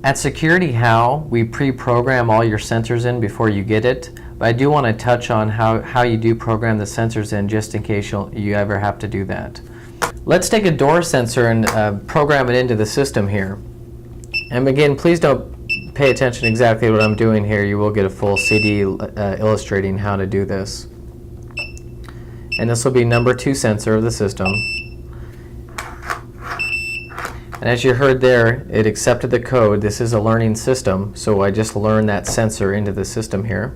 At SecurityHow, we pre-program all your sensors in before you get it, but I do want to touch on how you do program the sensors in just in case you ever have to do that. Let's take a door sensor and program it into the system here. And again, please don't pay attention exactly what I'm doing here. You will get a full CD illustrating how to do this. And this will be number 2 sensor of the system. And as you heard there, it accepted the code. This is a learning system, so I just learned that sensor into the system here.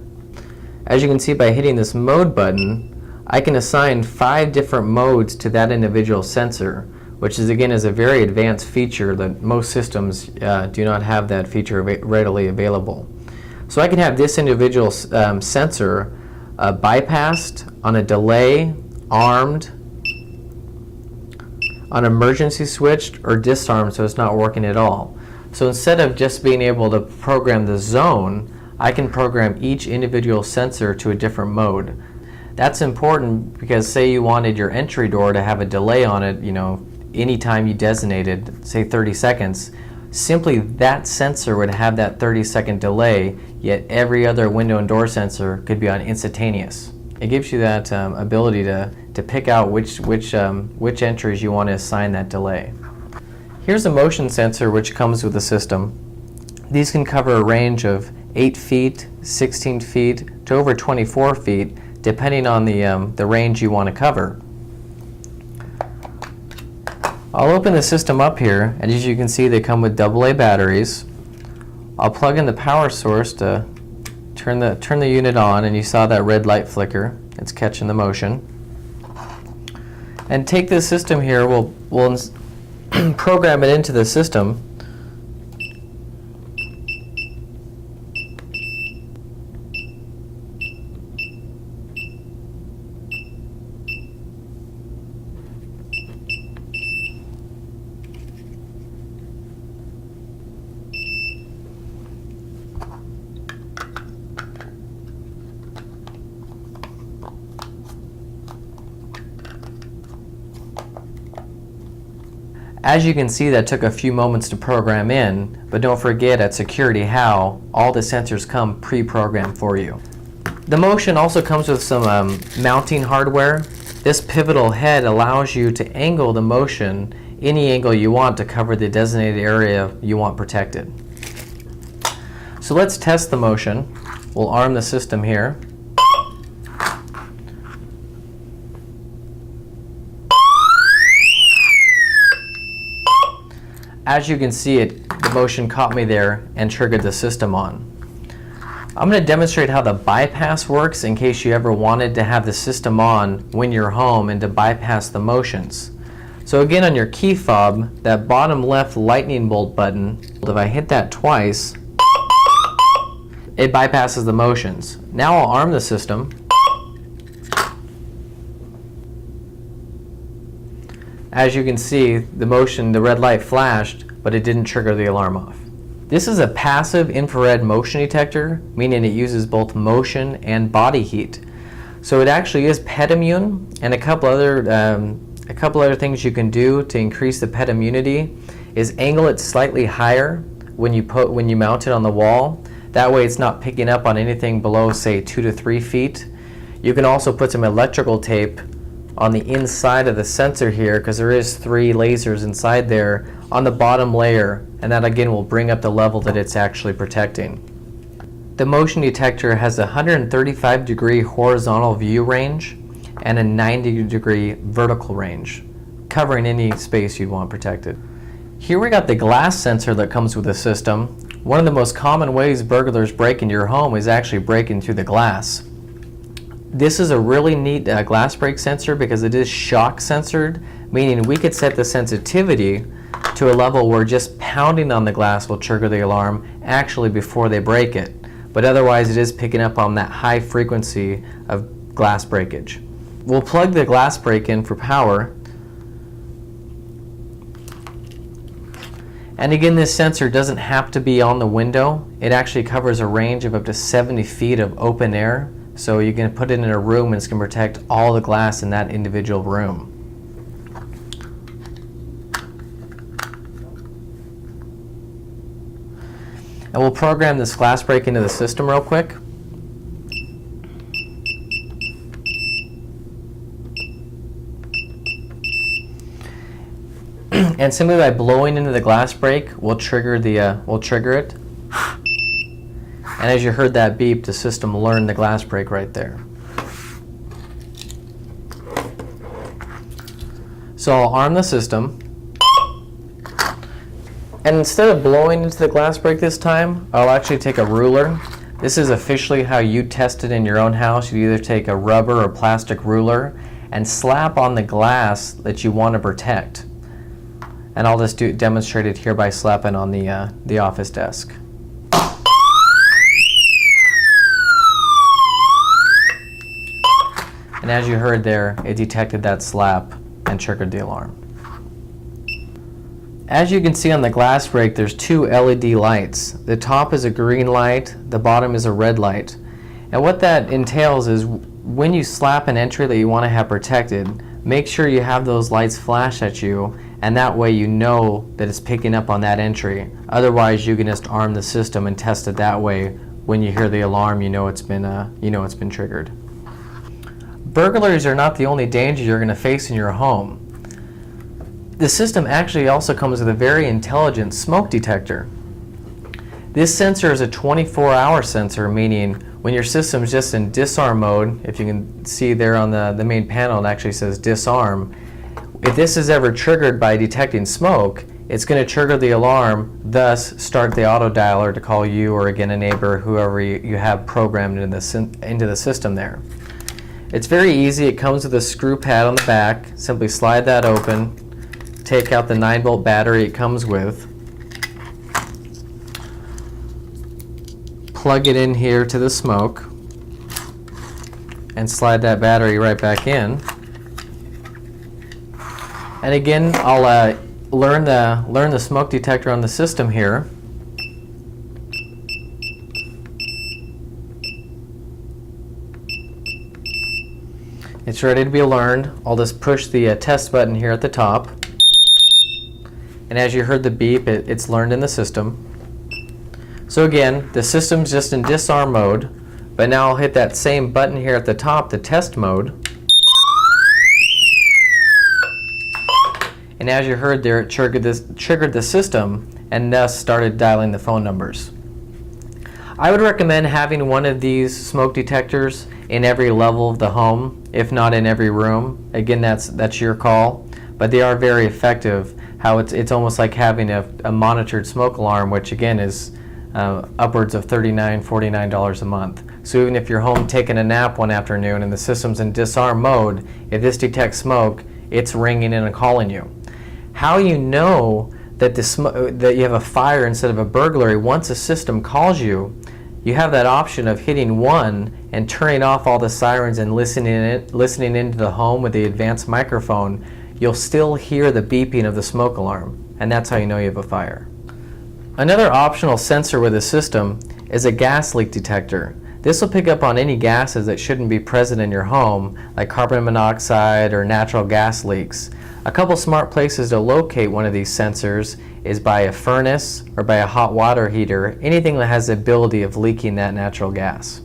As you can see by hitting this mode button, I can assign 5 different modes to that individual sensor, which is again is a very advanced feature that most systems do not have that feature readily available. So I can have this individual sensor bypassed, on a delay, armed, on emergency switched, or disarmed so it's not working at all. So instead of just being able to program the zone, I can program each individual sensor to a different mode. That's important because say you wanted your entry door to have a delay on it, anytime you designated, say 30 seconds, simply that sensor would have that 30-second delay, yet every other window and door sensor could be on instantaneous. It gives you that ability to pick out which entries you want to assign that delay. Here's a motion sensor which comes with the system. These can cover a range of 8 feet, 16 feet, to over 24 feet, depending on the range you want to cover. I'll open the system up here, and as you can see they come with AA batteries. I'll plug in the power source to turn the unit on, and you saw that red light flicker. It's catching the motion. And take this system here, we'll program it into the system. As you can see, that took a few moments to program in, but don't forget at SecurityHow, all the sensors come pre-programmed for you. The motion also comes with some mounting hardware. This pivotal head allows you to angle the motion any angle you want to cover the designated area you want protected. So let's test the motion. We'll arm the system here. As you can see, the motion caught me there and triggered the system on. I'm going to demonstrate how the bypass works in case you ever wanted to have the system on when you're home and to bypass the motions. So again, on your key fob, that bottom left lightning bolt button, if I hit that twice, it bypasses the motions. Now I'll arm the system. As you can see, the red light flashed, but it didn't trigger the alarm off. This is a passive infrared motion detector, meaning it uses both motion and body heat. So it actually is pet immune, and a couple other things you can do to increase the pet immunity is angle it slightly higher when you mount it on the wall. That way it's not picking up on anything below, say, 2 to 3 feet. You can also put some electrical tape on the inside of the sensor here, because there is 3 lasers inside there on the bottom layer, and that again will bring up the level that it's actually protecting. The motion detector has a 135-degree horizontal view range and a 90-degree vertical range, covering any space you'd want protected. Here we got the glass sensor that comes with the system. One of the most common ways burglars break into your home is actually breaking through the glass. This is a really neat glass break sensor because it is shock censored, meaning we could set the sensitivity to a level where just pounding on the glass will trigger the alarm actually before they break it. But otherwise it is picking up on that high frequency of glass breakage. We'll plug the glass break in for power. And again, this sensor doesn't have to be on the window. It actually covers a range of up to 70 feet of open air. So you can put it in a room and it's going to protect all the glass in that individual room. And we'll program this glass break into the system real quick. And simply by blowing into the glass break, we'll trigger it. And as you heard that beep, the system learned the glass break right there. So I'll arm the system. And instead of blowing into the glass break this time, I'll actually take a ruler. This is officially how you test it in your own house. You either take a rubber or plastic ruler and slap on the glass that you want to protect. And I'll just demonstrate it here by slapping on the office desk. And as you heard there, it detected that slap and triggered the alarm. As you can see on the glass break, there's two LED lights. The top is a green light, the bottom is a red light. And what that entails is when you slap an entry that you want to have protected, make sure you have those lights flash at you, and that way you know that it's picking up on that entry. Otherwise, you can just arm the system and test it that way. When you hear the alarm, you know it's been triggered. Burglaries are not the only danger you're going to face in your home. The system actually also comes with a very intelligent smoke detector. This sensor is a 24-hour sensor, meaning when your system's just in disarm mode, if you can see there on the main panel, it actually says disarm. If this is ever triggered by detecting smoke, it's going to trigger the alarm, thus start the auto dialer to call you or again a neighbor, whoever you have programmed into the system there. It's very easy. It comes with a screw pad on the back. Simply slide that open. Take out the 9-volt battery it comes with. Plug it in here to the smoke and slide that battery right back in. And again, I'll learn the smoke detector on the system here. It's ready to be learned. I'll just push the test button here at the top. And as you heard the beep, it's learned in the system. So again, the system's just in disarm mode, but now I'll hit that same button here at the top, the test mode. And as you heard there, it triggered the system and thus started dialing the phone numbers. I would recommend having one of these smoke detectors in every level of the home, if not in every room. Again, that's your call, but they are very effective. How it's almost like having a monitored smoke alarm, which again is upwards of $39, $49 a month. So even if you're home taking a nap one afternoon and the system's in disarm mode, if this detects smoke, it's ringing in and calling you. How you know that that you have a fire instead of a burglary, once a system calls you, you have that option of hitting 1 and turning off all the sirens and listening into the home with the advanced microphone. You'll still hear the beeping of the smoke alarm, and that's how you know you have a fire. Another optional sensor with the system is a gas leak detector. This will pick up on any gases that shouldn't be present in your home, like carbon monoxide or natural gas leaks. A couple smart places to locate one of these sensors is by a furnace or by a hot water heater, anything that has the ability of leaking that natural gas.